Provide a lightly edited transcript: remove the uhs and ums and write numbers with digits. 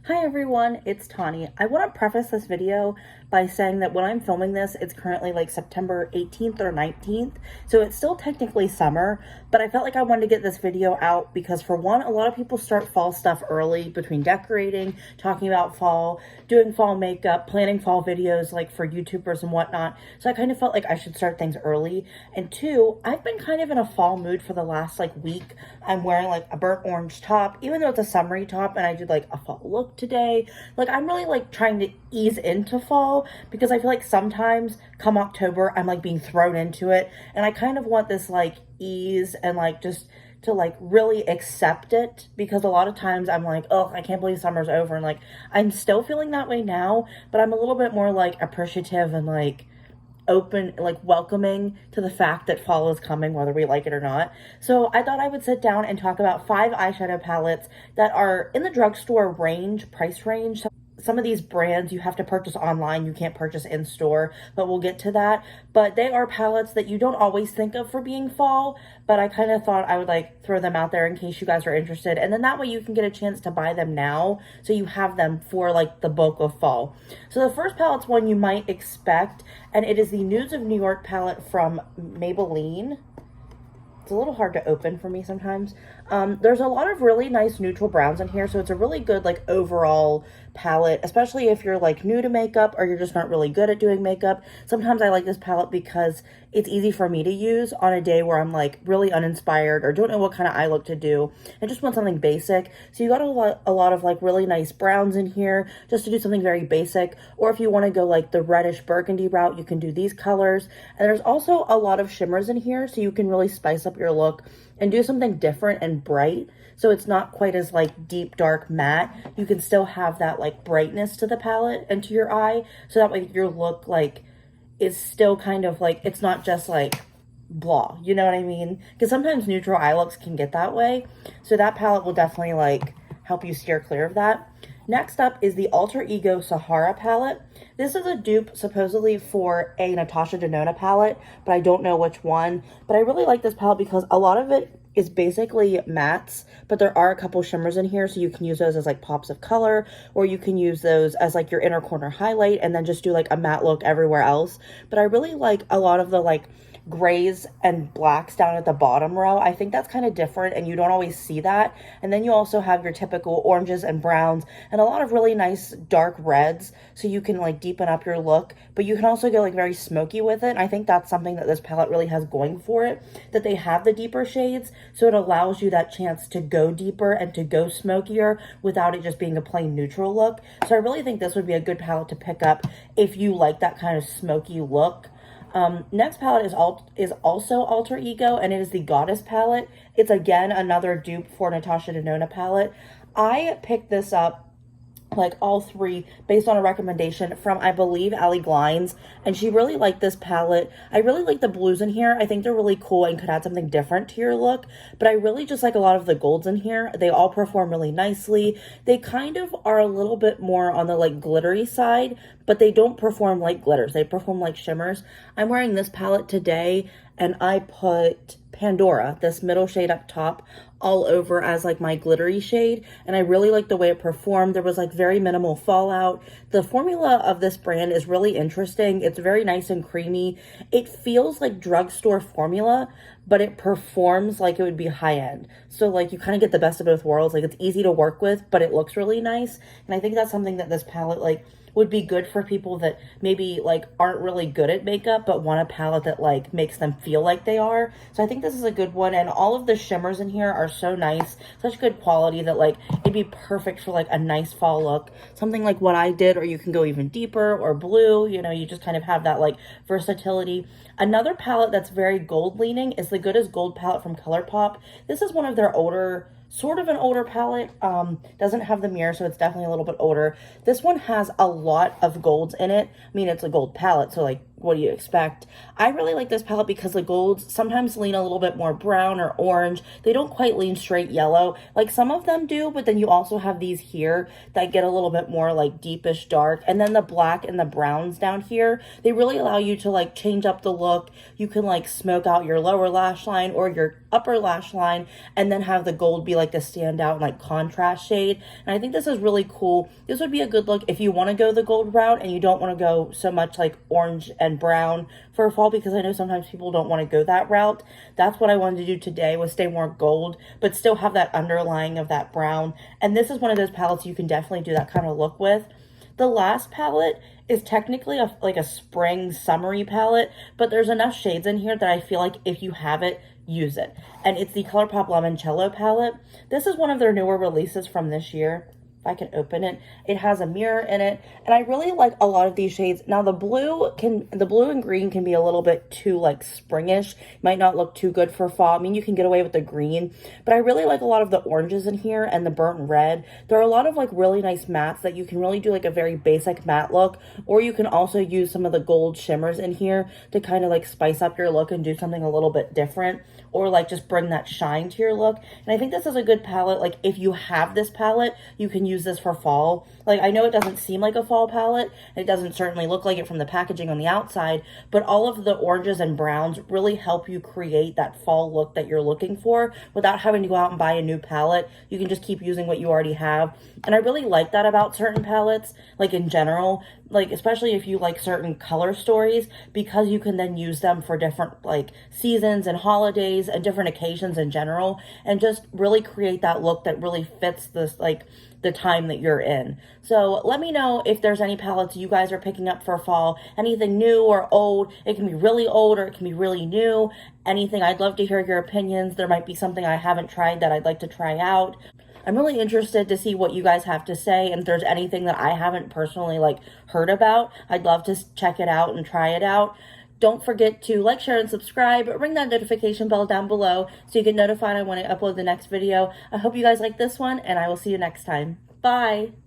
Hi everyone, it's Tawney. I want to preface this video by saying that when I'm filming this, it's currently like September 18th or 19th, so it's still technically summer, but I felt like I wanted to get this video out because for one, a lot of people start fall stuff early between decorating, talking about fall, doing fall makeup, planning fall videos like for YouTubers and whatnot, so I kind of felt like I should start things early. And two, I've been kind of in a fall mood for the last like week. I'm wearing like a burnt orange top, even though it's a summery top, and I did like a fall look today. Like I'm really like trying to ease into fall because I feel like sometimes come October I'm like being thrown into it, and I kind of want this like ease and like just to like really accept it, because a lot of times I'm like, oh, I can't believe summer's over, and like I'm still feeling that way now, but I'm a little bit more like appreciative and like open, like welcoming to the fact that fall is coming, whether we like it or not. So I thought I would sit down and talk about 5 eyeshadow palettes that are in the drugstore range, price range. Some of these brands you have to purchase online, you can't purchase in store, but we'll get to that. But they are palettes that you don't always think of for being fall, but I kind of thought I would like throw them out there in case you guys are interested. And then that way you can get a chance to buy them now, so you have them for like the bulk of fall. So the first palette's one you might expect, and it is the Nudes of New York palette from Maybelline. It's a little hard to open for me sometimes. There's a lot of really nice neutral browns in here, so it's a really good like overall palette, especially if you're like new to makeup or you're just not really good at doing makeup. Sometimes I like this palette because it's easy for me to use on a day where I'm like really uninspired or don't know what kind of eye look to do and just want something basic. So you got a lot of like really nice browns in here just to do something very basic. Or if you want to go like the reddish burgundy route, you can do these colors. And there's also a lot of shimmers in here, so you can really spice up your look and do something different and bright, so it's not quite as like deep dark matte. You can still have that like brightness to the palette and to your eye, so that way your look like is still kind of like, it's not just like blah, you know what I mean? Because sometimes neutral eye looks can get that way, so that palette will definitely like help you steer clear of that. Next up is the Alter Ego Sahara palette. This is a dupe supposedly for a Natasha Denona palette, but I don't know which one. But I really like this palette because a lot of it is basically mattes, but there are a couple shimmers in here, so you can use those as like pops of color, or you can use those as like your inner corner highlight and then just do like a matte look everywhere else. But I really like a lot of the like grays and blacks down at the bottom row. I think that's kind of different and you don't always see that. And then you also have your typical oranges and browns and a lot of really nice dark reds, so you can like deepen up your look, but you can also go like very smoky with it. And I think that's something that this palette really has going for it, that they have the deeper shades, so it allows you that chance to go deeper and to go smokier without it just being a plain neutral look. So I really think this would be a good palette to pick up if you like that kind of smoky look. Next palette is also Alter Ego, and it is the Goddess palette. It's again another dupe for Natasha Denona palette. I picked this up, like all three, based on a recommendation from, I believe, Allie Glines, and she really liked this palette. I really like the blues in here. I think they're really cool and could add something different to your look, but I really just like a lot of the golds in here. They all perform really nicely. They kind of are a little bit more on the like glittery side, but they don't perform like glitters. They perform like shimmers. I'm wearing this palette today, and I put Pandora, this middle shade up top, all over as like my glittery shade, and I really like the way it performed. There was like very minimal fallout. The formula of this brand is really interesting. It's very nice and creamy. It feels like drugstore formula, but it performs like it would be high-end. So like you kind of get the best of both worlds. Like it's easy to work with, but it looks really nice. And I think that's something that this palette like would be good for people that maybe like aren't really good at makeup but want a palette that like makes them feel like they are. So I think this is a good one, and all of the shimmers in here are so nice, such good quality, that like it'd be perfect for like a nice fall look, something like what I did, or you can go even deeper or blue, you know, you just kind of have that like versatility. Another palette that's very gold leaning is the Good as Gold palette from Colourpop. This is one of their older, sort of an older palette. Doesn't have the mirror, so it's definitely a little bit older. This one has a lot of golds in it. I mean, it's a gold palette, so like what do you expect? I really like this palette because the golds sometimes lean a little bit more brown or orange. They don't quite lean straight yellow like some of them do, but then you also have these here that get a little bit more like deepish dark. And then the black and the browns down here, they really allow you to like change up the look. You can like smoke out your lower lash line or your upper lash line and then have the gold be like the standout like contrast shade. And I think this is really cool. This would be a good look if you want to go the gold route and you don't want to go so much like orange and brown for fall, because I know sometimes people don't want to go that route. That's what I wanted to do today, was stay more gold but still have that underlying of that brown. And this is one of those palettes you can definitely do that kind of look with. The last palette is technically like a spring summery palette, but there's enough shades in here that I feel like if you have it, use it. And it's the Colourpop Limoncello palette. This is one of their newer releases from this year. If I can open it, it has a mirror in it, and I really like a lot of these shades. Now the blue and green can be a little bit too like springish, might not look too good for fall. I mean, you can get away with the green, but I really like a lot of the oranges in here and the burnt red. There are a lot of like really nice mattes that you can really do like a very basic matte look, or you can also use some of the gold shimmers in here to kind of like spice up your look and do something a little bit different, or like just bring that shine to your look. And I think this is a good palette. Like if you have this palette, you can use this for fall. Like I know it doesn't seem like a fall palette, and it doesn't certainly look like it from the packaging on the outside, but all of the oranges and browns really help you create that fall look that you're looking for without having to go out and buy a new palette. You can just keep using what you already have. And I really like that about certain palettes, like in general, like especially if you like certain color stories, because you can then use them for different like seasons and holidays and different occasions in general, and just really create that look that really fits this like the time that you're in. So let me know if there's any palettes you guys are picking up for fall, anything new or old. It can be really old or it can be really new. Anything. I'd love to hear your opinions. There might be something I haven't tried that I'd like to try out. I'm really interested to see what you guys have to say, and if there's anything that I haven't personally like heard about, I'd love to check it out and try it out. Don't forget to like, share, and subscribe. Ring that notification bell down below so you get notified when I upload the next video. I hope you guys like this one, and I will see you next time. Bye!